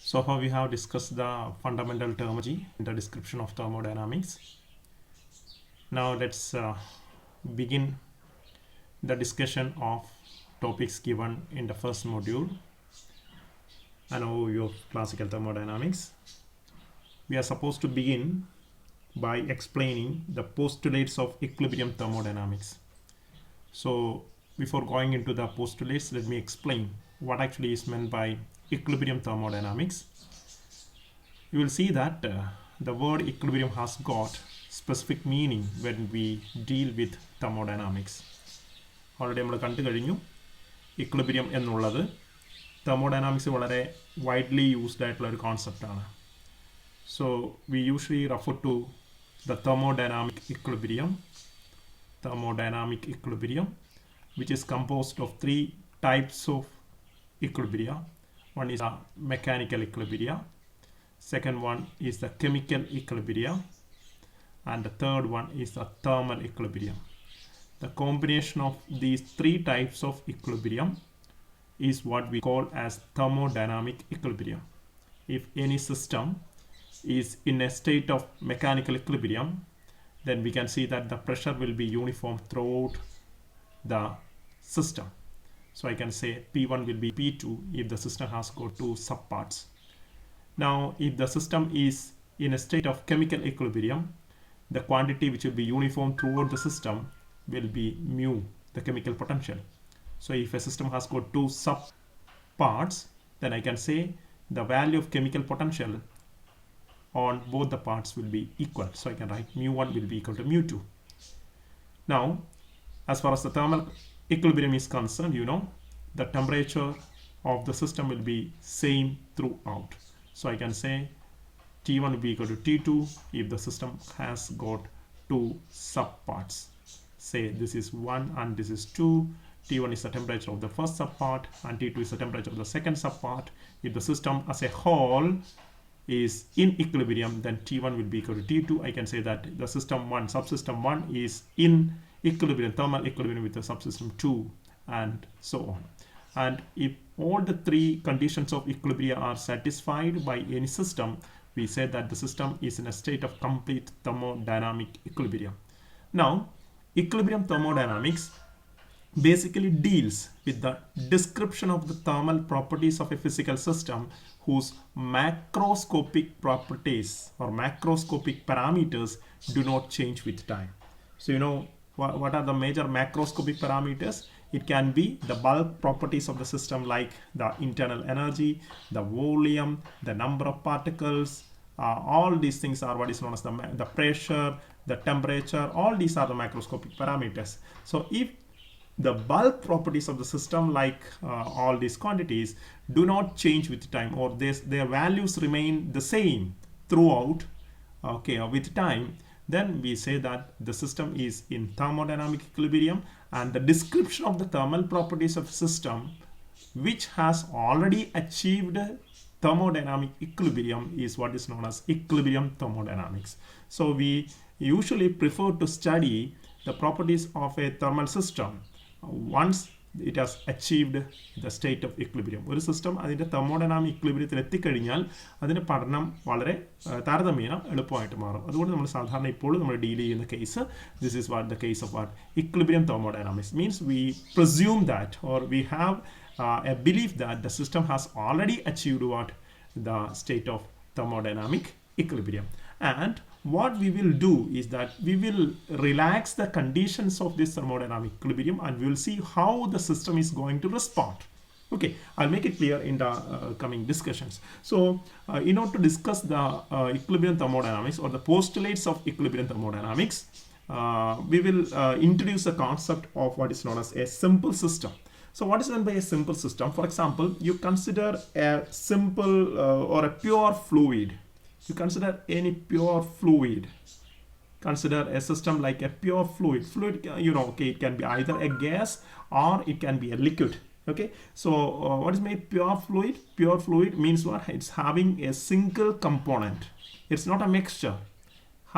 So far we have discussed the fundamental terminology in the description of thermodynamics. Now let's begin the discussion of topics given in the first module, an overview of classical thermodynamics. We are supposed to begin by explaining the postulates of equilibrium thermodynamics. So before going into the postulates, let me explain what actually is meant by equilibrium thermodynamics. You will see that the word equilibrium has got specific meaning when we deal with thermodynamics. Already നമ്മൾ കണ്ടു കഴിഞ്ഞു equilibrium എന്നുള്ളത് thermodynamics വളരെ widely used ആയിട്ടുള്ള ഒരു കോൺസെപ്റ്റാണ്. So we usually refer to the thermodynamic equilibrium, which is composed of three types of equilibria. One is a mechanical equilibria, second one is the chemical equilibria, and the third one is the thermal equilibrium. The combination of these three types of equilibrium is what we call as thermodynamic equilibrium. If any system is in a state of mechanical equilibrium, then we can see that the pressure will be uniform throughout the system. So I can say P1 will be P2 if the system has got two subparts. Now if the system is in a state of chemical equilibrium, the quantity which will be uniform throughout the system will be mu, the chemical potential. So if a system has got two subparts, then I can say the value of chemical potential on both the parts will be equal. So I can write mu1 will be equal to mu2. Now as far as the thermal equilibrium is concerned, you know, the temperature of the system will be same throughout. So I can say T1 will be equal to T2 if the system has got two subparts. Say this is 1 and this is 2. T1 is the temperature of the first subpart and T2 is the temperature of the second subpart. If the system as a whole is in equilibrium, then T1 will be equal to T2. I can say that the subsystem 1 is in equilibrium, thermal equilibrium with the subsystem 2, and so on. And if all the three conditions of equilibrium are satisfied by any system, we say that the system is in a state of complete thermodynamic equilibrium. Now equilibrium thermodynamics basically deals with the description of the thermal properties of a physical system whose macroscopic properties or macroscopic parameters do not change with time. So you know what are the major macroscopic parameters? It can be the bulk properties of the system, like the internal energy, the volume, the number of particles. All these things are what is known as the pressure, the temperature. All these are the macroscopic parameters. So if the bulk properties of the system, like all these quantities, do not change with time, or their values remain the same throughout, with time, then we say that the system is in thermodynamic equilibrium. And the description of the thermal properties of system which has already achieved thermodynamic equilibrium is what is known as equilibrium thermodynamics. So we usually prefer to study the properties of a thermal system once it has achieved the state of equilibrium. ഒരു system അതിൻ്റെ thermodynamic ഇക്വിലിബ്രിയത്തിൽ എത്തിക്കഴിഞ്ഞാൽ അതിൻ്റെ പഠനം വളരെ താരതമ്യേന എളുപ്പമായിട്ട് മാറും. അതുകൊണ്ട് നമ്മൾ സാധാരണ ഇപ്പോൾ നമ്മൾ ഡീൽ ചെയ്യുന്ന case, this is what the case of what equilibrium thermodynamics means we presume that or we have a belief that the system has already achieved what the state of thermodynamic equilibrium. And what we will do is that we will relax the conditions of this thermodynamic equilibrium and we will see how the system is going to respond. Okay, I'll make it clear in the coming discussions. So in order to discuss the equilibrium thermodynamics or the postulates of equilibrium thermodynamics, we will introduce the concept of what is known as a simple system. So what is meant by a simple system? For example, you consider a simple or a pure fluid. You consider any pure fluid. Consider a system like a pure fluid. Fluid, you know, okay, it can be either a gas or it can be a liquid. Okay, so what is made pure fluid? Pure fluid means what? It's having a single component. It's not a mixture.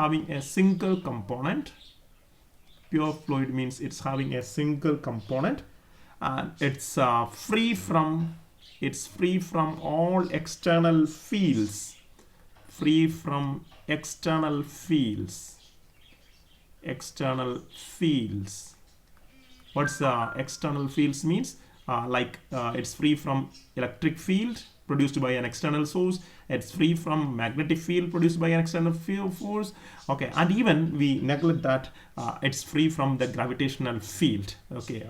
Having a single component. Pure fluid means it's having a single component. And it's free from it's free from all external fields. Free from external fields. External fields. What's the external fields means? It's free from electric field produced by an external source. It's free from magnetic field produced by an external field force. Okay, and even we neglect that it's free from the gravitational field. Okay,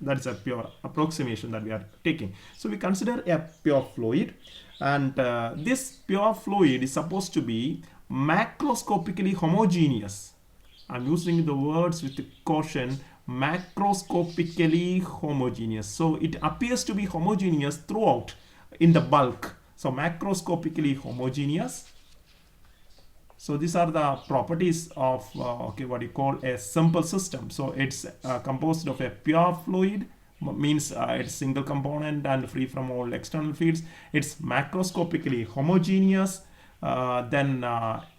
that's a pure approximation that we are taking. So we consider a pure fluid, and this pure fluid is supposed to be macroscopically homogeneous. I'm using the words with caution. Macroscopically homogeneous. So it appears to be homogeneous throughout in the bulk. So macroscopically homogeneous. So these are the properties of what you call a simple system. So it's composed of a pure fluid, means it's single component and free from all external fields. It's macroscopically homogeneous. Then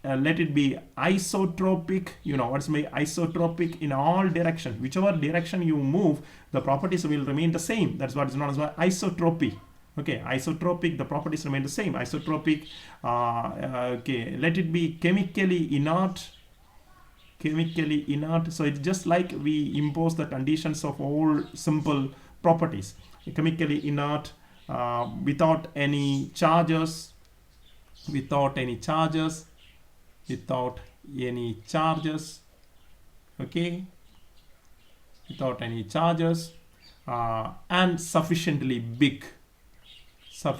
let it be isotropic. You know what's my isotropic? In all direction, whichever direction you move, the properties will remain the same. That's what is known as isotropy. Okay, isotropic, the properties remain the same. Isotropic. Okay, let it be chemically inert. Chemically inert. So it's just like we impose the conditions of all simple properties. Chemically inert, without any charges. Without any charges, okay, without any charges, and sufficiently big, so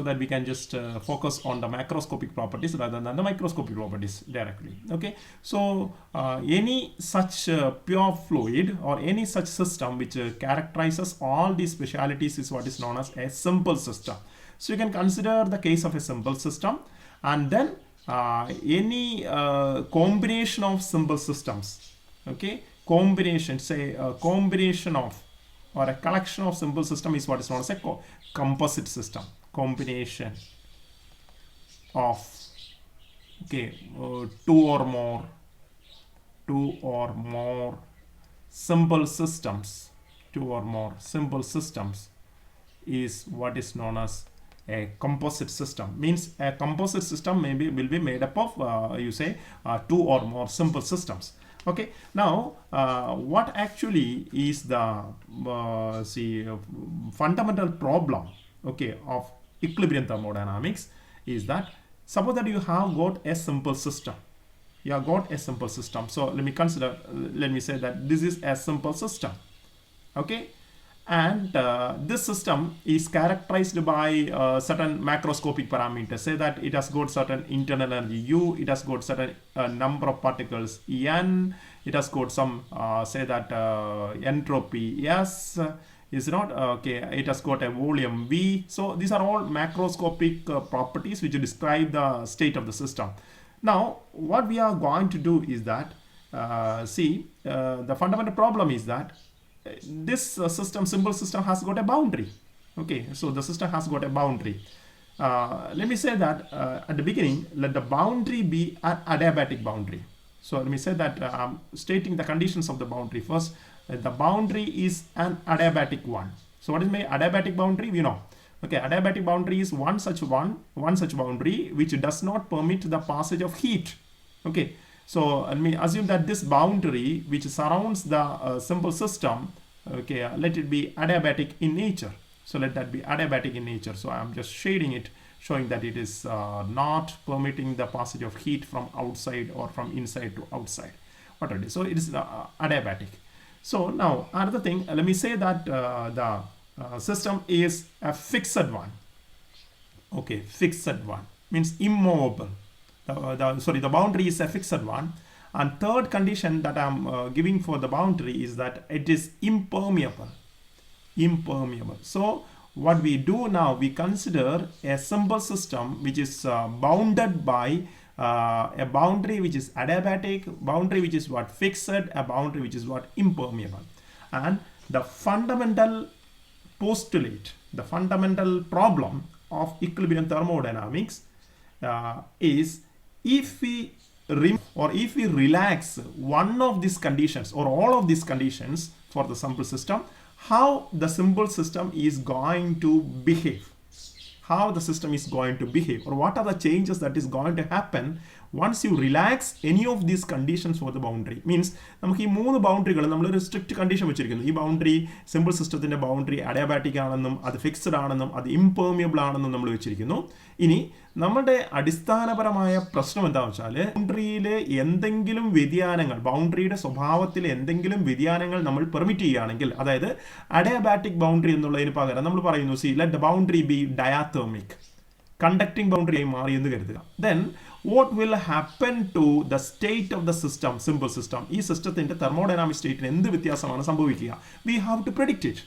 that we can just focus on the macroscopic properties rather than the microscopic properties directly. Okay, so any such pure fluid or any such system which characterizes all these specialities is what is known as a simple system. So you can consider the case of a simple system, and then any combination of simple systems. Okay, combination, say a combination of or a collection of simple system is what is known as a composite system. Combination of two or more simple systems. Two or more simple systems is what is known as a composite system. Means a composite system will be made up of two or more simple systems. Okay, now what actually is the fundamental problem, okay, of equilibrium thermodynamics is that suppose that you have got a simple system. You have got a simple system. So let me say that this is a simple system. Okay, and this system is characterized by certain macroscopic parameters. Say that it has got certain internal energy U, it has got certain number of particles N, it has got some entropy S, is not okay, it has got a volume V. So these are all macroscopic properties which describe the state of the system. Now what we are going to do is that the fundamental problem is that this simple system has got a boundary. Okay, so the system has got a boundary. Let me say that at the beginning, let the boundary be an adiabatic boundary. So let me say that I'm stating the conditions of the boundary first. The boundary is an adiabatic one. So what is my adiabatic boundary? We know. Okay, adiabatic boundary is one such boundary which does not permit the passage of heat. Okay. So let me assume that this boundary which surrounds the simple system, okay, let it be adiabatic in nature. So let that be adiabatic in nature. So I am just shading it, showing that it is not permitting the passage of heat from outside or from inside to outside. What it is? So it is adiabatic. So now another thing, let me say that the system is a fixed one. Okay, fixed one means immovable. The boundary is a fixed one, and third condition that I'm giving for the boundary is that it is impermeable. So what we do now, we consider a simple system which is bounded by a boundary which is adiabatic, boundary which is what fixed, a boundary which is what impermeable. And the fundamental postulate, the fundamental problem of equilibrium thermodynamics is if we relax one of these conditions or all of these conditions for the simple system, how the simple system is going to behave. How the system is going to behave, or what are the changes that is going to happen once you relax any of these conditions for the boundary. Means നമുക്ക് ഈ മൂന്ന് ബൗണ്ടറികൾ നമ്മളൊരു strict condition വെച്ചിരിക്കുന്നു. ഈ boundary simple സിസ്റ്റത്തിന്റെ boundary adiabatic ആണെന്നും അത് fixed ആണെന്നും അത് ഇംപെർമിയബിൾ ആണെന്നും നമ്മൾ വെച്ചിരിക്കുന്നു. ഇനി നമ്മുടെ അടിസ്ഥാനപരമായ പ്രശ്നം എന്താണെന്ന് വെച്ചാൽ ബൗണ്ടറിയിൽ എന്തെങ്കിലും വ്യതിയാനങ്ങൾ, ബൗണ്ടറിയുടെ സ്വഭാവത്തിൽ എന്തെങ്കിലും വ്യതിയാനങ്ങൾ നമ്മൾ പെർമിറ്റ് ചെയ്യുകയാണെങ്കിൽ, അതായത് അഡിയാബാറ്റിക് ബൗണ്ടറി എന്നുള്ളതിന് പകരം നമ്മൾ പറയുന്നു let the boundary be diathermic, conducting boundary ആയി മാറി എന്ന് കരുതുക. Then what will happen to the state of the system, simple system? ഈ സിസ്റ്റത്തിന്റെ തെർമോഡൈനാമിക് സ്റ്റേറ്റിന് എന്ത് വ്യത്യാസമാണ് സംഭവിക്കുക? We have to predict it.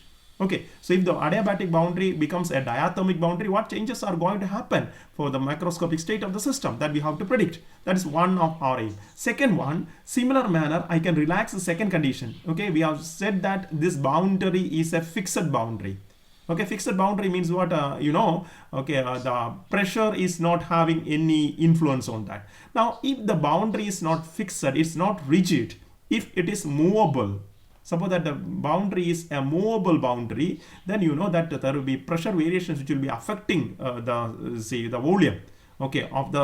Okay, so if the adiabatic boundary becomes a diathermic boundary, what changes are going to happen for the macroscopic state of the system? That we have to predict. That is one of our aim. Second one, similar manner, I can relax the second condition. Okay, we have said that this boundary is a fixed boundary. Okay, fixed boundary means what? The pressure is not having any influence on that. Now, if the boundary is not fixed, it's not rigid, if it is movable, suppose that the boundary is a movable boundary, then you know that there will be pressure variations which will be affecting the volume, okay, of the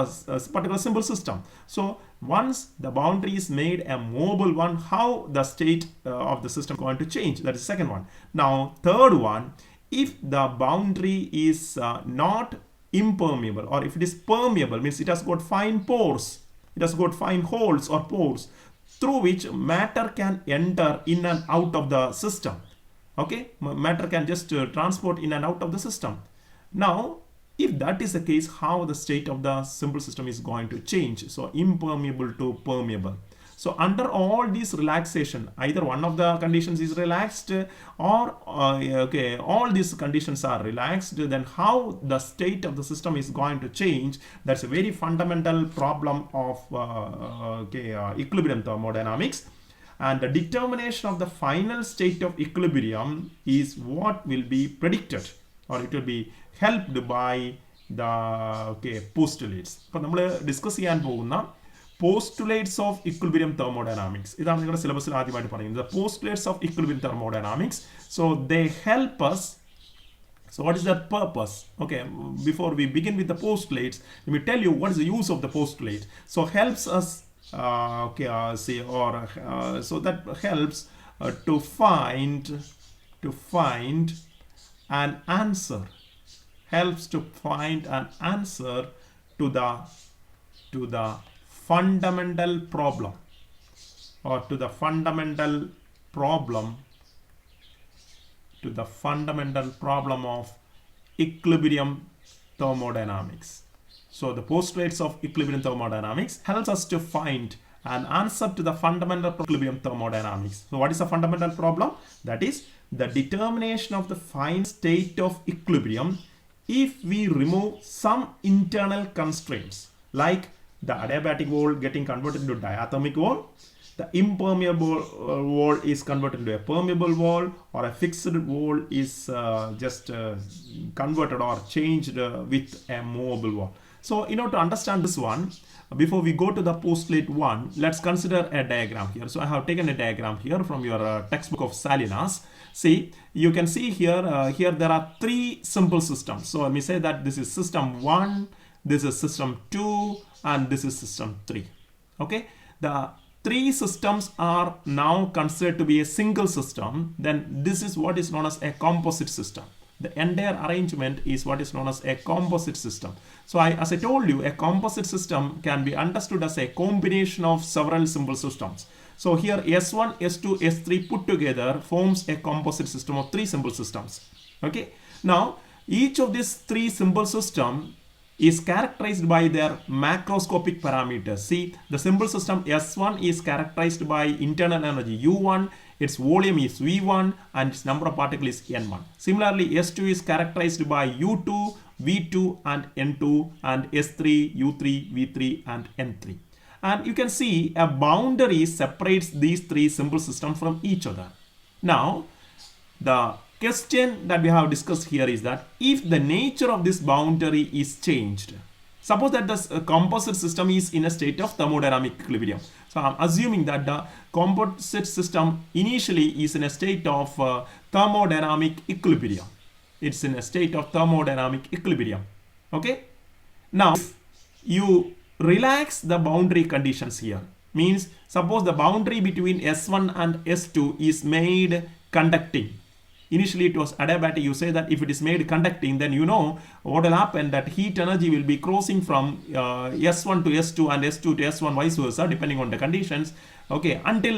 particular simple system. So once the boundary is made a movable one, how the state of the system is going to change? That is the second one. Now, third one, if the boundary is not impermeable, or if it is permeable, means it has got fine pores, it has got fine holes or pores through which matter can enter in and out of the system. Okay, matter can just transport in and out of the system. Now, if that is the case, how the state of the simple system is going to change? So impermeable to permeable. So under all these relaxation, either one of the conditions is relaxed, or all these conditions are relaxed, then how the state of the system is going to change? That's a very fundamental problem of equilibrium thermodynamics. And the determination of the final state of equilibrium is what will be predicted, or it will be helped by the postulates. അപ്പോൾ നമ്മൾ discuss ചെയ്യാൻ പോകുന്ന postulates of equilibrium thermodynamics. ഇതാണ് നിങ്ങളുടെ സിലബസിൽ ആദ്യമായിട്ട് പറയുന്നത്. The postulates of equilibrium thermodynamics. So they help us. So what is their purpose? Okay, before we begin with the postulates, let me tell you what is the use of the postulate. So helps us so that helps to find an answer. Helps to find an answer to the fundamental problem, or to the fundamental problem of equilibrium thermodynamics. So the postulates of equilibrium thermodynamics helps us to find an answer to the fundamental equilibrium thermodynamics. So what is the fundamental problem? That is the determination of the final state of equilibrium if we remove some internal constraints, like the adiabatic wall getting converted into diathermic wall, the impermeable wall is converted into a permeable wall, or a fixed wall is just converted or changed with a movable wall. So in order to understand this one, before we go to the postulate 1, let's consider a diagram here. So I have taken a diagram here from your textbook of Salinas. See, you can see here, here there are three simple systems. So let me say that this is system 1, this is system 2, and this is system 3. Okay, the three systems are now considered to be a single system. Then this is what is known as a composite system. The entire arrangement is what is known as a composite system. So as I told you, a composite system can be understood as a combination of several simple systems. So here S1, S2, S3 put together forms a composite system of three simple systems. Okay, now each of these three simple systems is characterized by their macroscopic parameters. See, the simple system S1 is characterized by internal energy U1, its volume is V1, and its number of particles is N1. Similarly, S2 is characterized by U2, V2, and N2, and S3, U3, V3, and N3. And you can see a boundary separates these three simple systems from each other. Now, the question that we have discussed here is that if the nature of this boundary is changed, suppose that the composite system is in a state of thermodynamic equilibrium. So I'm assuming that the composite system initially is in a state of thermodynamic equilibrium. It's in a state of thermodynamic equilibrium. Okay. Now, if you relax the boundary conditions here, means suppose the boundary between S1 and S2 is made conducting. Initially it was adiabatic. You say that if it is made conducting, then you know what will happen, that heat energy will be crossing from S1 to S2 and S2 to S1 vice versa depending on the conditions. Okay, until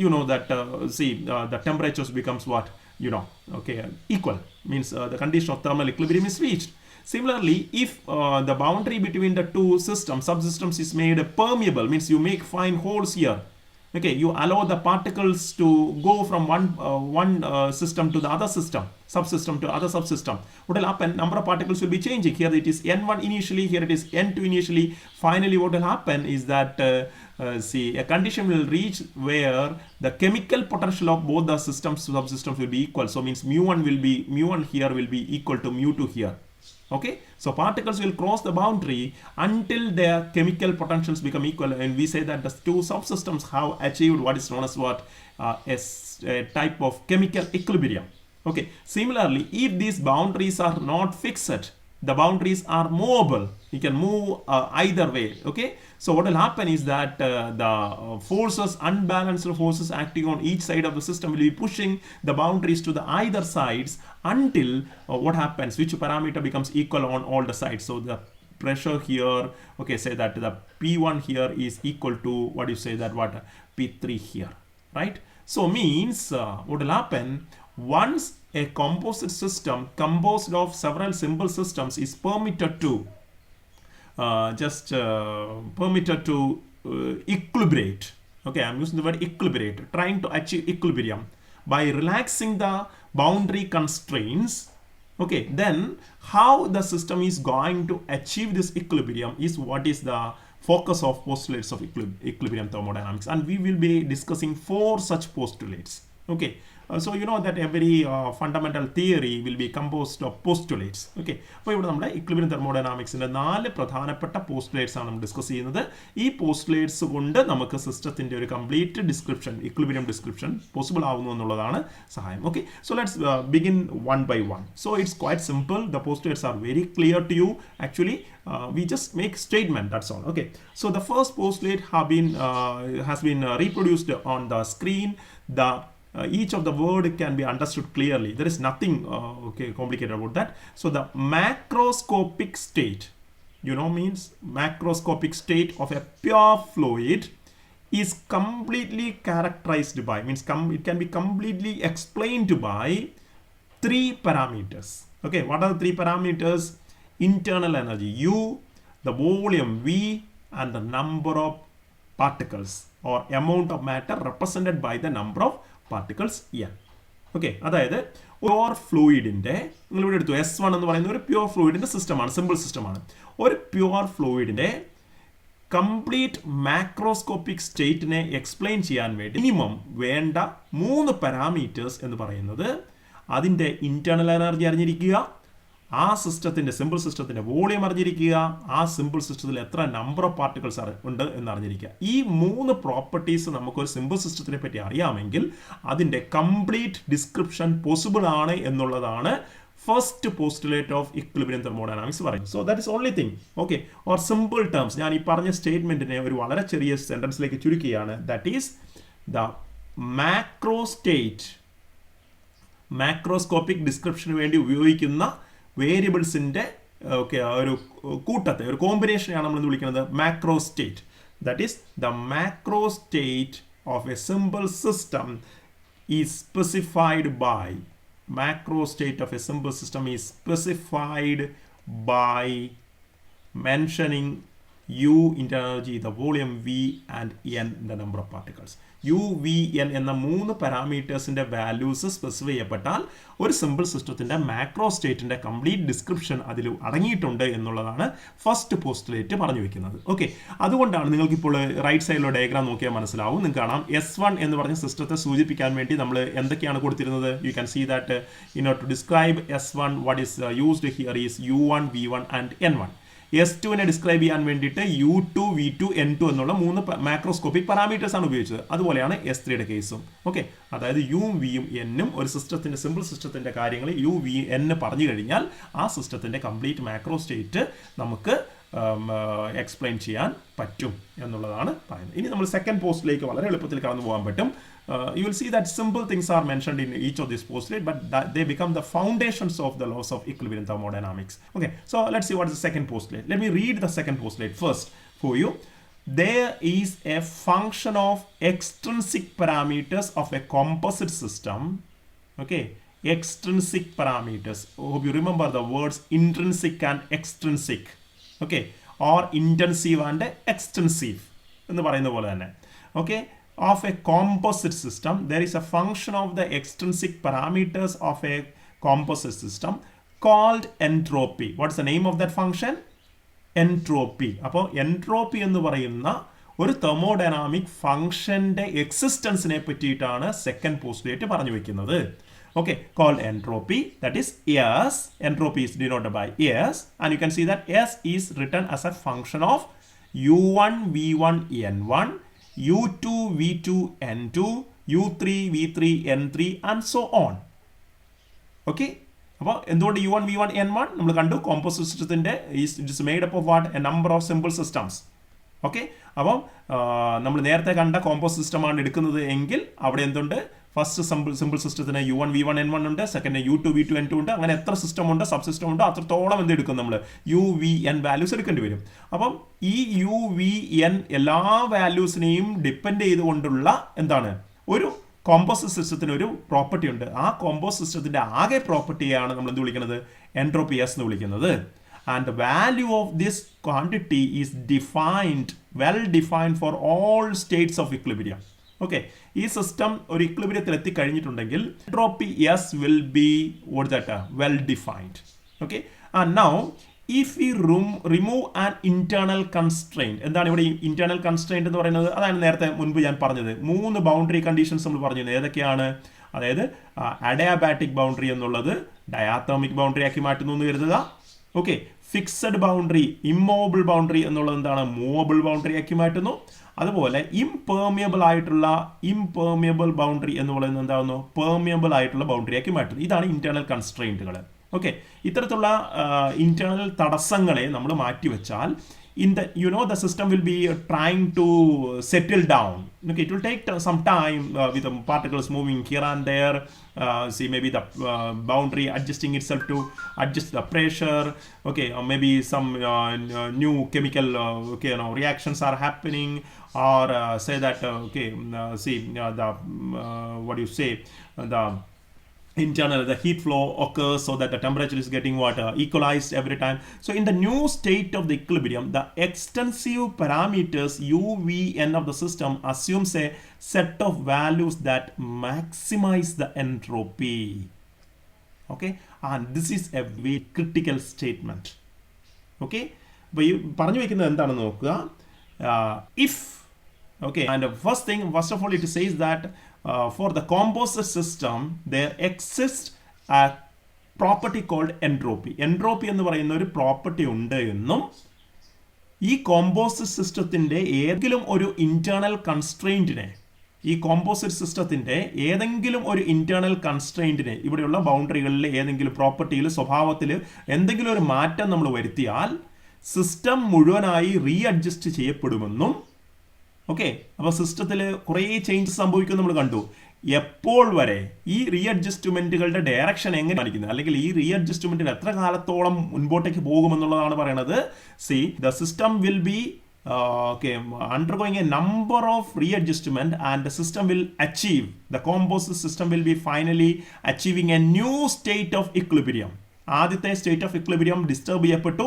you know that the temperatures becomes what, you know, okay, equal, means the condition of thermal equilibrium is reached. Similarly, if the boundary between the two systems, subsystems is made permeable, means you make fine holes here. Okay, you allow the particles to go from one system to the other system, subsystem to other subsystem. What will happen? Number of particles will be changing. Here it is N1 initially, here it is N2 initially. Finally, what will happen is that a condition will reach where the chemical potential of both the systems, subsystems will be equal. So means mu1 here will be equal to mu2 here. Okay, so particles will cross the boundary until their chemical potentials become equal, and we say that the two subsystems have achieved what is known as what, a type of chemical equilibrium. Okay, similarly, if these boundaries are not fixed, the boundaries are movable. You can move either way. Okay, so what will happen is that the forces, unbalanced forces acting on each side of the system will be pushing the boundaries to the either sides until what happens, which parameter becomes equal on all the sides. So the pressure here, okay, say that the P1 here is equal to what you say that what, P3 here, right? So means what will happen, once a composite system composed of several simple systems is permitted to equilibrate. Okay, I'm using the word equilibrate, trying to achieve equilibrium by relaxing the boundary constraints. Okay, then how the system is going to achieve this equilibrium is what is the focus of postulates of equilibrium thermodynamics, and we will be discussing 4 such postulates. Okay, so you know that every fundamental theory will be composed of postulates. Okay, അപ്പോൾ ഇവിടെ നമ്മുടെ equilibrium thermodynamicsന്റെ 4 പ്രധാനപ്പെട്ട postulates ആണ് നമ്മൾ discuss ചെയ്യുന്നത്. ഈ postulates കൊണ്ട് നമുക്ക് സിസ്റ്റത്തിന്റെ ഒരു complete description, equilibrium description possible ആവുന്നു എന്നുള്ളതാണ് സഹായം. Okay, so let's begin one by one. So it's quite simple. The postulates are very clear to you. Actually, we just make statement, that's all. Okay, so the first postulate has been reproduced on the screen. The each of the word can be understood clearly. There is nothing complicated about that. So the macroscopic state, you know, means macroscopic state of a pure fluid is completely characterized by, means it can be completely explained by 3 parameters. Okay, what are the 3 parameters? Internal energy U, the volume V, and the number of particles or amount of matter represented by the number of particles N. Okay, അതായത് pure ഫ്ലൂയിഡിൻ്റെ, നിങ്ങളിവിടെ എടുത്തു S1 എന്ന് പറയുന്ന ഒരു pure ഫ്ലൂയിഡിൻ്റെ സിസ്റ്റമാണ്, simple സിസ്റ്റമാണ്. ഒരു pure ഫ്ലൂയിഡിൻ്റെ complete macroscopic സ്റ്റേറ്റിനെ explain ചെയ്യാൻ വേണ്ടി മിനിമം വേണ്ട 3 പാരാമീറ്റേഴ്സ് എന്ന് പറയുന്നത് അതിൻ്റെ ഇൻറ്റേർണൽ എനർജി അറിഞ്ഞിരിക്കുക, ആ സിസ്റ്റത്തിൻ്റെ, സിമ്പിൾ സിസ്റ്റത്തിൻ്റെ വോളിയം അറിഞ്ഞിരിക്കുക, ആ സിമ്പിൾ സിസ്റ്റത്തിൽ എത്ര നമ്പർ ഓഫ് പാർട്ടിക്കിൾസ് ഉണ്ട് എന്ന് അറിഞ്ഞിരിക്കുക. ഈ 3 പ്രോപ്പർട്ടീസ് നമുക്കൊരു സിമ്പിൾ സിസ്റ്റത്തിനെ പറ്റി അറിയാമെങ്കിൽ അതിൻ്റെ കംപ്ലീറ്റ് ഡിസ്ക്രിപ്ഷൻ പോസിബിൾ ആണ് എന്നുള്ളതാണ് first postulate of equilibrium thermodynamics പറയുന്നത്. So that is only thing. Okay, or simple terms, ഞാൻ ഈ പറഞ്ഞ സ്റ്റേറ്റ്മെൻറ്റിനെ ഒരു വളരെ ചെറിയ സെൻറ്റൻസിലേക്ക് ചുരുക്കുകയാണ്. ദാറ്റ് ഈസ് ദ മാക്രോസ്കോപ്പിക് ഡിസ്ക്രിപ്ഷന് വേണ്ടി ഉപയോഗിക്കുന്ന വേരിയബിൾസിൻ്റെ ഒരു കൂട്ടത്തെ, ഒരു കോമ്പിനേഷനെയാണ് നമ്മൾ വിളിക്കുന്നത് macro state. That is the macro state of a simple system is specified by, macro state of a simple system is specified by mentioning U internal energy, the volume V, and N, the number of particles. U, V, N എന്ന 3 പാരാമീറ്റേഴ്സിൻ്റെ values specify ചെയ്യപ്പെട്ടാൽ ഒരു simple സിസ്റ്റത്തിൻ്റെ macro സ്റ്റേറ്റിൻ്റെ complete description അതിൽ അടങ്ങിയിട്ടുണ്ട് എന്നുള്ളതാണ് first postulate പറഞ്ഞു വെക്കുന്നത്. Okay, അതുകൊണ്ടാണ് നിങ്ങൾക്കിപ്പോൾ റൈറ്റ് സൈഡിലുള്ള ഡയഗ്രാം നോക്കിയാൽ മനസ്സിലാവും. നിങ്ങൾക്ക് കാണാം S1 എന്ന് പറഞ്ഞ സിസ്റ്റത്തെ സൂചിപ്പിക്കാൻ വേണ്ടി നമ്മൾ എന്തൊക്കെയാണ് കൊടുത്തിരുന്നത്. You can see that in order to describe S1 what is used here is U1, V1 and N1. S2 describe ചെയ്യാൻ വേണ്ടിയിട്ട് U2 V2 N2 എന്നുള്ള 3 മാക്രോസ്കോപ്പിക് പാരാമീറ്റേഴ്സ് ആണ് ഉപയോഗിച്ചത്. അതുപോലെയാണ് S3യുടെ കേസും. ഓക്കെ, അതായത് യും വിയും എന്നും ഒരു സിസ്റ്റത്തിന്റെ സിമ്പിൾ സിസ്റ്റത്തിന്റെ കാര്യങ്ങൾ യു വി എൻ പറഞ്ഞു കഴിഞ്ഞാൽ ആ സിസ്റ്റത്തിന്റെ കംപ്ലീറ്റ് മാക്രോ സ്റ്റേറ്റ് നമുക്ക് എക്സ്പ്ലെയിൻ ചെയ്യാൻ പറ്റും എന്നുള്ളതാണ് പറയുന്നത്. ഇനി നമ്മൾ സെക്കൻഡ് പോസ്റ്റിലേക്ക് വളരെ എളുപ്പത്തിൽ കടന്നു പോകാൻ പറ്റും. You will see that simple things are mentioned in each of these postulates, but they become the foundations of the laws of equilibrium thermodynamics. Okay, so let's see what is the second postulate. Let me read the second postulate first for you. There is a function of extrinsic parameters of a composite system. Okay, extrinsic parameters. Hope you remember the words intrinsic and extrinsic. Okay, or intensive and extensive എന്ന് പറയുന്ന പോലെ തന്നെ. Okay, of a composite system, there is a function of the extrinsic parameters of a composite system called entropy. What's the name of that function? Entropy. അപ്പോൾ entropy എന്ന് പറയുന്ന ഒരു thermodynamic ഫംഗ്ഷന്റെ എക്സിസ്റ്റൻസിനെ പറ്റിയിട്ടാണ് സെക്കൻഡ് പോസ്റ്റുലേറ്റ് പറഞ്ഞു വെക്കുന്നത്. Okay, called entropy, that is S. Entropy is denoted by S, and you can see that S is written as a function of U1 V1 N1, U2 V2 N2, U3 V3 N3 and so on. Okay, അപ്പോൾ എന്തുകൊണ്ട് U1 V1 N1 നമ്മൾ കണ്ടു, composite സിസ്റ്റത്തിന്റെ it is made up of what, A number of simple systems. Okay, അപ്പം നമ്മൾ നേരത്തെ കണ്ട composite സിസ്റ്റമാണ് എടുക്കുന്നത് എങ്കിൽ അവിടെ എന്തുണ്ട്, ഫസ്റ്റ് സിമ്പിൾ സിസ്റ്റത്തിന് U1 V1 N1 ഉണ്ട്, സെക്കൻഡ് U2 V2 N2 ഉണ്ട്. അങ്ങനെ എത്ര സിസ്റ്റം ഉണ്ട്, സബ് സിസ്റ്റം ഉണ്ട്, അത്രത്തോളം എന്ത് എടുക്കും നമ്മൾ UVN വാല്യൂസ് എടുക്കേണ്ടി വരും. അപ്പം ഈ UVN എല്ലാ വാല്യൂസിനെയും ഡിപ്പെൻഡ് ചെയ്തുകൊണ്ടുള്ള എന്താണ് ഒരു കോമ്പോസിറ്റ് സിസ്റ്റത്തിന് ഒരു പ്രോപ്പർട്ടി ഉണ്ട്. ആ കോമ്പോസിറ്റ് സിസ്റ്റത്തിന്റെ ആകെ പ്രോപ്പർട്ടിയാണ് നമ്മൾ എന്ത് വിളിക്കുന്നത്, എൻട്രോപ്പി എസ് എന്ന് വിളിക്കുന്നത്. And the value of this quantity is well defined for all states of equilibrium. Okay, ഈ സിസ്റ്റം ഒരു ഇക്വിലിബ്രിയത്തിൽ എത്തിക്കഴിഞ്ഞിട്ടുണ്ടെങ്കിൽ entropy S will be well defined. Okay, and now if we remove an internal constraint, എന്താണ് ഇവിടെ internal constraint എന്ന് പറയുന്നത്? അതാണ് നേരത്തെ മുൻപ് ഞാൻ പറഞ്ഞത്, 3 ബൗണ്ടറി കണ്ടീഷൻസ് നമ്മൾ പറഞ്ഞു. ഏതൊക്കെയാണ്? അതായത് അഡയാബാറ്റിക് ബൗണ്ടറി എന്നുള്ളത് ഡയാത്തോമിക് ബൗണ്ടറി ആക്കി മാറ്റുന്നു എന്ന് കരുതുക. Okay, fixed boundary, immovable boundary എന്നുള്ളത് എന്താണ്, മൂവബിൾ ബൗണ്ടറി ആക്കി മാറ്റുന്നു. അതുപോലെ ഇംപെർമിയബിൾ ബൗണ്ടറി എന്ന് പറയുന്നത് എന്താകുന്നു, പെർമിയബിൾ ആയിട്ടുള്ള ബൗണ്ടറി ആക്കി മാറ്റുന്നു. ഇതാണ് ഇന്റേണൽ കൺസ്ട്രെയിന്റുകൾ. ഓക്കെ, ഇത്തരത്തിലുള്ള ഇന്റേണൽ തടസ്സങ്ങളെ നമ്മൾ മാറ്റിവെച്ചാൽ the system will be trying to settle down. Okay, it will take some time with the particles moving here and there. See, maybe the boundary adjusting itself to adjust the pressure. Okay, or maybe some new chemical reactions are happening, or say that the internal, the heat flow occurs so that the temperature is getting equalized every time. So in the new state of the equilibrium, the extensive parameters U, V, N of the system assumes a set of values that maximize the entropy. Okay, and this is a very critical statement. Okay, അപ്പോൾ ഈ പറഞ്ഞു വയ്ക്കുന്നത് എന്താണെന്ന് നോക്കുക. If, okay, and first of all it says that for the composite system there exists a property called entropy. Entropy എന്ന് പറയുന്ന ഒരു property ഉണ്ട് എന്നും ഈ കോമ്പോസിറ്റ് സിസ്റ്റത്തിന്റെ ഏതെങ്കിലും ഒരു ഇന്റേണൽ കൺസ്ട്രെയിന്റിനെ, ഈ കോമ്പോസിറ്റ് സിസ്റ്റത്തിന്റെ ഏതെങ്കിലും ഒരു ഇന്റേണൽ കൺസ്ട്രെയിന്റിനെ, ഇവിടെയുള്ള ബൗണ്ടറികളിലെ ഏതെങ്കിലും പ്രോപ്പർട്ടിയിൽ, സ്വഭാവത്തിൽ എന്തെങ്കിലും ഒരു മാറ്റം നമ്മൾ വരുത്തിയാൽ സിസ്റ്റം മുഴുവനായി റീഅഡ്ജസ്റ്റ് ചെയ്യപ്പെടുമെന്നും. ഓക്കെ, അപ്പോൾ സിസ്റ്റത്തിൽ കുറേ ചേഞ്ചസ് സംഭവിക്കും നമ്മൾ കണ്ടു. എപ്പോൾ വരെ ഈ റീഅഡ്ജസ്റ്റ്മെന്റുകളുടെ ഡയറക്ഷൻ എങ്ങനെ കാണിക്കുന്നത്, അല്ലെങ്കിൽ ഈ റീഅഡ്ജസ്റ്റ്മെന്റിൽ എത്ര കാലത്തോളം മുൻപോട്ടേക്ക് പോകുമെന്നുള്ളതാണ് പറയുന്നത്. C, the system will be undergoing a number of readjustment, and the system will achieve, the composite system will be finally achieving a new state of equilibrium. ആദ്യത്തെ സ്റ്റേറ്റ് ഓഫ് ഇക്വിലിബ്രിയം ഡിസ്റ്റർബ് ചെയ്യപ്പെട്ടു,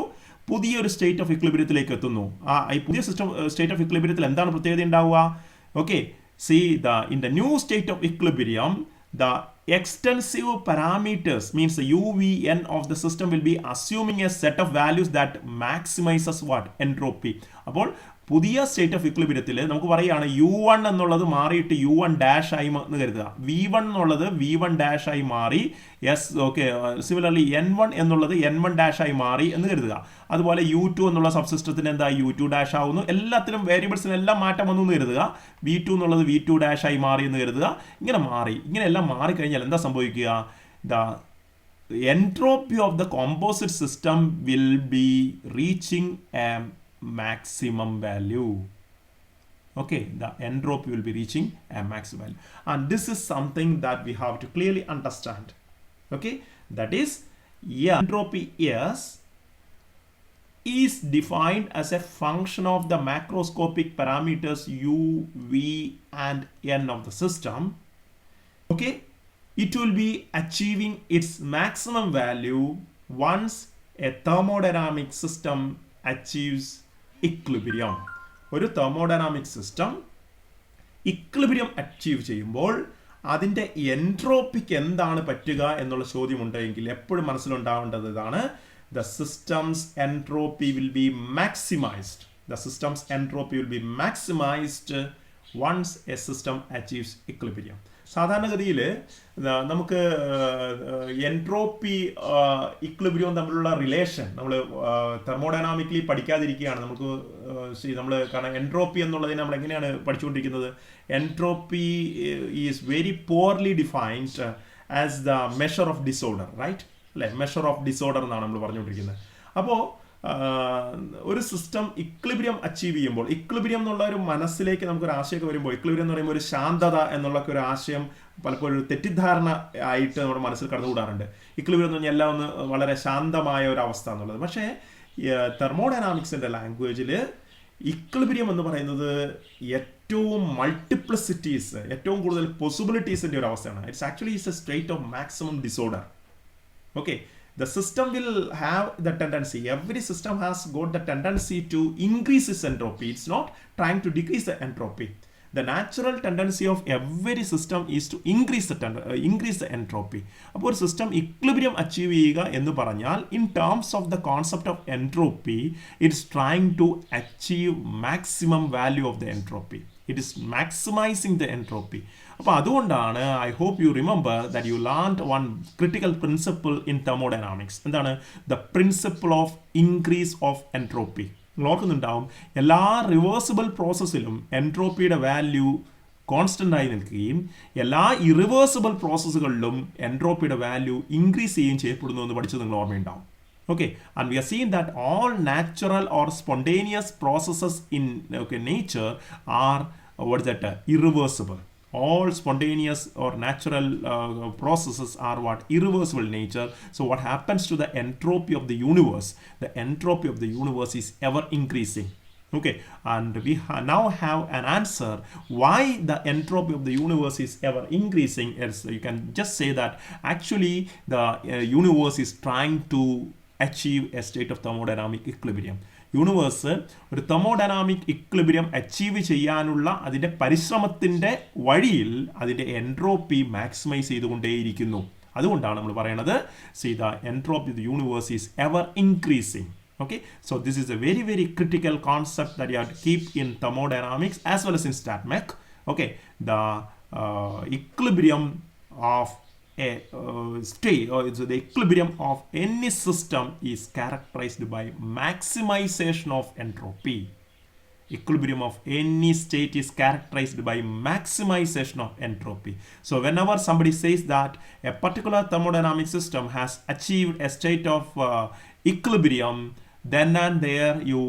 പുതിയൊരു state of ഇക്വിലിബ്രിയത്തിലേക്ക് എത്തുന്നു. ഈ പുതിയ state of ഇക്വിലിബ്രിയത്തിൽ എന്താണ് പ്രത്യേകത ഉണ്ടാവുക? Okay, in the new state of equilibrium, the extensive parameters means the UVN of the system will be assuming a set of values that maximizes what? Entropy. അപ്പോൾ പുതിയ state of ഇക്വിലിബ്രിയത്തിൽ നമുക്ക് പറയുകയാണ് u1 എന്നുള്ളത് മാറിയിട്ട് u1 dash ആയി എന്ന് കരുതുക, v1 എന്നുള്ളത് v1 ഡാഷ് ആയി മാറി, ഓക്കെ, സിമിലർലി n1 എന്നുള്ളത് n1 ഡാഷ് ആയി മാറി എന്ന് കരുതുക. അതുപോലെ u2 എന്നുള്ള സബ്സിസ്റ്റത്തിന് എന്താ u2 ഡാഷ് ആവുന്നു, എല്ലാത്തിലും വേരിയബിൾസിനെല്ലാം മാറ്റം വന്നു എന്ന് കരുതുക. v2 എന്നുള്ളത് v2 ഡാഷ് ആയി മാറി എന്ന് കരുതുക. ഇങ്ങനെ എല്ലാം മാറിക്കഴിഞ്ഞാൽ എന്താ സംഭവിക്കുക? Entropy of the composite system will be reaching a maximum value. Okay, the entropy will be reaching a maximum value, and this is something that we have to clearly understand. Okay, that is, entropy is defined as a function of the macroscopic parameters u, v and n of the system. Okay, it will be achieving its maximum value once a thermodynamic system achieves equilibrium. ഒരു thermodynamic system equilibrium achieve ചെയ്യുമ്പോൾ അതിൻ്റെ എൻട്രോപ്പിക്ക് എന്താണ് പറ്റുക എന്നുള്ള ചോദ്യമുണ്ടെങ്കിൽ എപ്പോഴും മനസ്സിലുണ്ടാവേണ്ടത് ഇതാണ്: the system's entropy will be maximized. The system's entropy will be maximized once a system achieves equilibrium. സാധാരണഗതിയിൽ നമുക്ക് എൻട്രോപ്പി ഇക്വിലിബ്രിയം തമ്മിലുള്ള റിലേഷൻ നമ്മൾ തെർമോഡൈനാമിക്കലി പഠിക്കാതിരിക്കുകയാണ്. നമ്മൾ കാരണം എൻട്രോപ്പി എന്നുള്ളതിനെ നമ്മൾ എങ്ങനെയാണ് പഠിച്ചുകൊണ്ടിരിക്കുന്നത്? Entropy is very poorly defined as the measure of disorder, right അല്ലേ? മെഷർ ഓഫ് ഡിസോർഡർ എന്നാണ് നമ്മൾ പറഞ്ഞുകൊണ്ടിരിക്കുന്നത്. അപ്പോൾ ഒരു സിസ്റ്റം ഇക്വിലിബ്രിയം അച്ചീവ് ചെയ്യുമ്പോൾ, ഇക്വിലിബ്രിയം എന്നുള്ള ഒരു മനസ്സിലേക്ക് നമുക്കൊരു ആശയമൊക്കെ വരുമ്പോൾ, ഇക്വിലിബ്രിയം എന്ന് പറയുമ്പോൾ ഒരു ശാന്തത എന്നുള്ള ഒരു ആശയം പലപ്പോഴും ഒരു തെറ്റിദ്ധാരണ ആയിട്ട് നമ്മുടെ മനസ്സിൽ കടന്നുകൂടാറുണ്ട്. ഇക്വിലിബ്രിയം എന്ന് പറഞ്ഞാൽ എല്ലാം ഒന്ന് വളരെ ശാന്തമായ ഒരു അവസ്ഥ എന്നുള്ളത്. പക്ഷേ തെർമോഡൈനാമിക്സിൻ്റെ ലാംഗ്വേജിൽ ഇക്വിലിബ്രിയം എന്ന് പറയുന്നത് ഏറ്റവും മൾട്ടിപ്ലിസിറ്റീസ്, ഏറ്റവും കൂടുതൽ പോസിബിലിറ്റീസിൻ്റെ ഒരു അവസ്ഥയാണ്. It's actually it's A state of maximum disorder. Okay, the system will have the tendency, every system has got the tendency to increase its entropy. It's not trying to decrease the entropy. The natural tendency of every system is to increase the entropy. അപ്പോൾ ഒരു system equilibrium achieve ചെയ്യുക എന്ന് പറഞ്ഞാൽ, in terms of the concept of entropy, it's trying to achieve maximum value of the entropy. It is maximizing the entropy. അപ്പോൾ അതുകൊണ്ടാണ്, I hope you remember that you learned one critical principle in thermodynamics. എന്താണ്? The principle of increase of entropy. നിങ്ങൾ ഓർക്കുന്നുണ്ടാവും, എല്ലാ reversible പ്രോസസ്സിലും എൻട്രോപ്പിയുടെ value constant ആയി നിൽക്കുകയും എല്ലാ ഇറിവേഴ്സിബിൾ പ്രോസസ്സുകളിലും എൻട്രോപ്പിയുടെ വാല്യൂ ഇൻക്രീസ് ചെയ്യുകയും ചെയ്യപ്പെടുന്നു എന്ന് പഠിച്ചത് നിങ്ങൾ ഓർമ്മയുണ്ടാവും. Okay, and we are seeing that all natural or spontaneous processes in nature are irreversible. All spontaneous or natural processes are irreversible in nature. So what happens to the entropy of the universe? The entropy of the universe is ever increasing. Okay, and we now have an answer why the entropy of the universe is ever increasing. You can just say that actually the universe is trying to achieve a state of thermodynamic equilibrium. Universe ഒരു thermodynamic equilibrium achieve ചെയ്യാനുള്ള അതിൻ്റെ പരിശ്രമത്തിൻ്റെ വഴിയിൽ അതിൻ്റെ entropy maximise ചെയ്തുകൊണ്ടേയിരിക്കുന്നു. അതുകൊണ്ടാണ് നമ്മൾ പറയുന്നത്, see the entropy of the universe is ever increasing. Okay, so this is a very, very critical concept that you have to keep in thermodynamics as well as in StatMech. Okay, the equilibrium of a state, or the equilibrium of any system is characterized by maximization of entropy. Equilibrium of any state is characterized by maximization of entropy. So whenever somebody says that a particular thermodynamic system has achieved a state of equilibrium, then and there you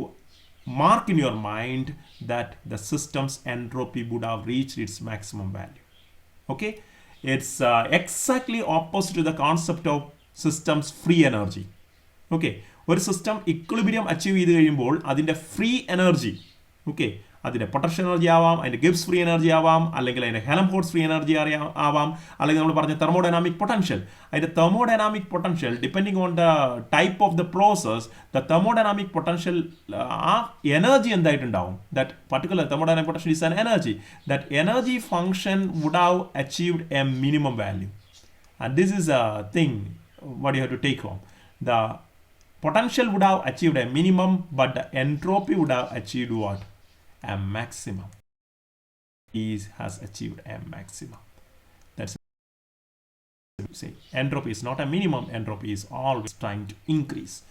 mark in your mind that the system's entropy would have reached its maximum value. Okay, it's exactly opposite to the concept of system's free energy. Okay, ഒരു system equilibrium achieve ചെയ്ത് കഴിയുമ്പോൾ അതിൻ്റെ free energy, okay, അതിൻ്റെ potential energy ആവാം, അതിൻ്റെ Gibbs free energy ആവാം, അല്ലെങ്കിൽ അതിൻ്റെ ഹെലംഹോൾട്ട്സ് ഫ്രീ എനർജി ആവാം, അല്ലെങ്കിൽ നമ്മൾ പറഞ്ഞ തെർമോഡൈനാമിക് പൊട്ടൻഷ്യൽ. അതിൻ്റെ thermodynamic potential depending on the type of the process, the thermodynamic potential, ആ എനർജി എന്തായിട്ടുണ്ടാവും? That particular thermodynamic potential is an energy. That energy function would have achieved a minimum value. And this is a thing what you have to take home. The potential would have achieved a minimum, but the entropy would have achieved what? a maximum. Has achieved a maximum. That's say entropy is not a minimum. Entropy is always trying to increase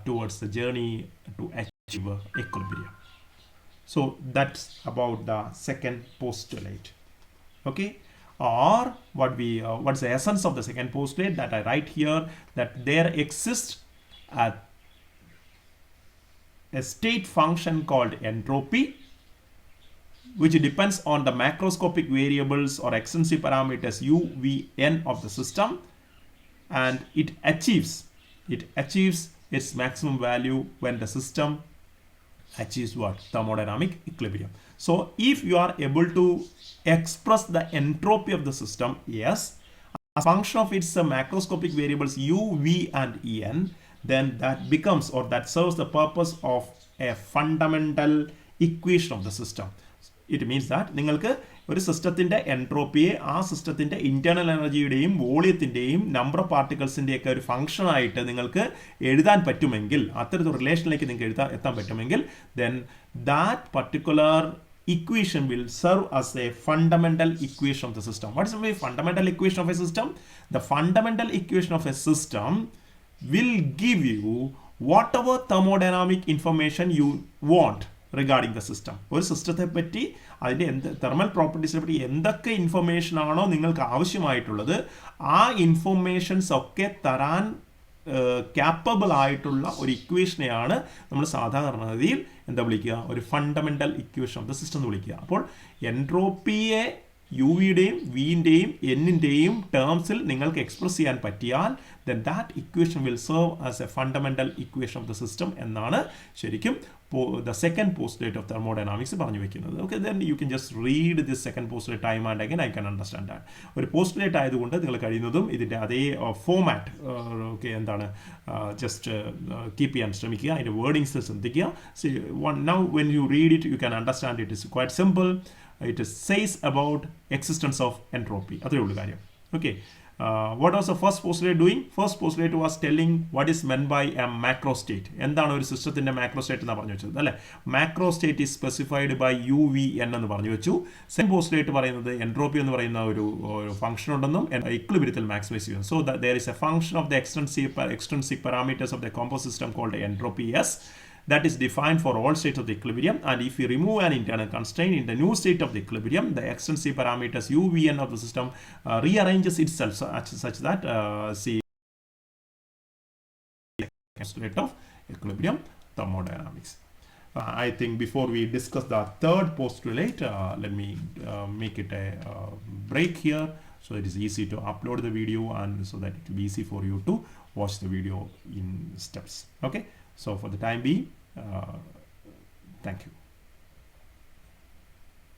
towards the journey to achieve equilibrium. So that's about the second postulate. Okay, or what's the essence of the second postulate that I write here, that there exists a state function called entropy, which depends on the macroscopic variables or extrinsic parameters u, v, n of the system, and it achieves its maximum value when the system achieves what? Thermodynamic equilibrium. So if you are able to express the entropy of the system, yes, as a function of its macroscopic variables u, v, and en, then that becomes, or that serves the purpose of a fundamental equation of the system. It means that നിങ്ങൾക്ക് ഒരു സിസ്റ്റത്തിൻ്റെ എൻട്രോപ്പിയെ ആ സിസ്റ്റത്തിൻ്റെ internal എനർജിയുടെയും വോളിയത്തിൻ്റെയും number of പാർട്ടിക്കിൾസിൻ്റെയൊക്കെ ഒരു ഫംഗ്ഷനായിട്ട് നിങ്ങൾക്ക് എഴുതാൻ പറ്റുമെങ്കിൽ, അത്തരത്തിൽ റിലേഷനിലേക്ക് നിങ്ങൾക്ക് എത്താൻ പറ്റുമെങ്കിൽ, then that particular equation will serve as a fundamental equation of the system. What is the fundamental equation of a system? The fundamental equation of a system will give you whatever thermodynamic information you want regarding the system. ഒരു സിസ്റ്റത്തെ പറ്റി അതിൻ്റെ thermal പ്രോപ്പർട്ടീസിനെ പറ്റി എന്തൊക്കെ information ആണോ നിങ്ങൾക്ക് ആവശ്യമായിട്ടുള്ളത്, ആ ഇൻഫർമേഷൻസ് ഒക്കെ തരാൻ ക്യാപ്പബിൾ ആയിട്ടുള്ള ഒരു ഇക്വേഷനെയാണ് നമ്മൾ സാധാരണഗതിയിൽ എന്താ വിളിക്കുക? ഒരു fundamental equation of the system എന്ന് വിളിക്കുക. അപ്പോൾ എൻട്രോപ്പിയെ യുവിയുടെയും വിൻ്റെയും എന്നിൻ്റെയും ടേംസിൽ നിങ്ങൾക്ക് എക്സ്പ്രസ് ചെയ്യാൻ പറ്റിയാൽ, then that equation will serve as a fundamental equation of the system എന്നാണ് ശരിക്കും the second postulate of thermodynamics പറഞ്ഞു വെക്കുന്നത്. Okay, then you can just read this second postulate time and again. I can understand that. ഒരു postulate ആയതുകൊണ്ട് നിങ്ങൾ കഴിയുന്നതും ഇതിൻ്റെ അതേ ഫോമാറ്റ് ഓക്കെ എന്താണ് ജസ്റ്റ് കീപ്പ് ചെയ്യാൻ ശ്രമിക്കുക, അതിൻ്റെ വേർഡിങ്സ് ശ്രദ്ധിക്കുക. Now when you read it, you can understand it is quite simple. It says about existence of entropy. അത്രേ ഉള്ളൂ കാര്യം. Okay. What was the first postulate doing? First postulate was telling what is meant by a macro state. എന്താണ് ഒരു സിസ്റ്റത്തിൻ്റെ macro state എന്ന് പറഞ്ഞു വെച്ചത് അല്ലേ? Macro state is specified by U, V, N എന്ന് പറഞ്ഞു വെച്ചു. സെക്കൻഡ് പോസ്റ്റുലേറ്റ് പറയുന്നത് എൻട്രോപ്പി എന്ന് പറയുന്ന ഒരു ഫംഗ്ഷൻ ഉണ്ടെന്നും ഇക്വിലിബ്രിയത്തിൽ മാക്സിമൈസ് ചെയ്യുന്നു. So there is a function of the extrinsic parameters of the composite system called entropy S, that is defined for all states of the equilibrium, and if we remove an internal constraint in the new state of the equilibrium, the extrinsic parameters u, v, n of the system rearranges itself such that see state of equilibrium thermodynamics. I think before we discuss the third postulate, let me make it a break here so it is easy to upload the video and so that it will be easy for you to watch the video in steps. Okay. So for the time being, thank you.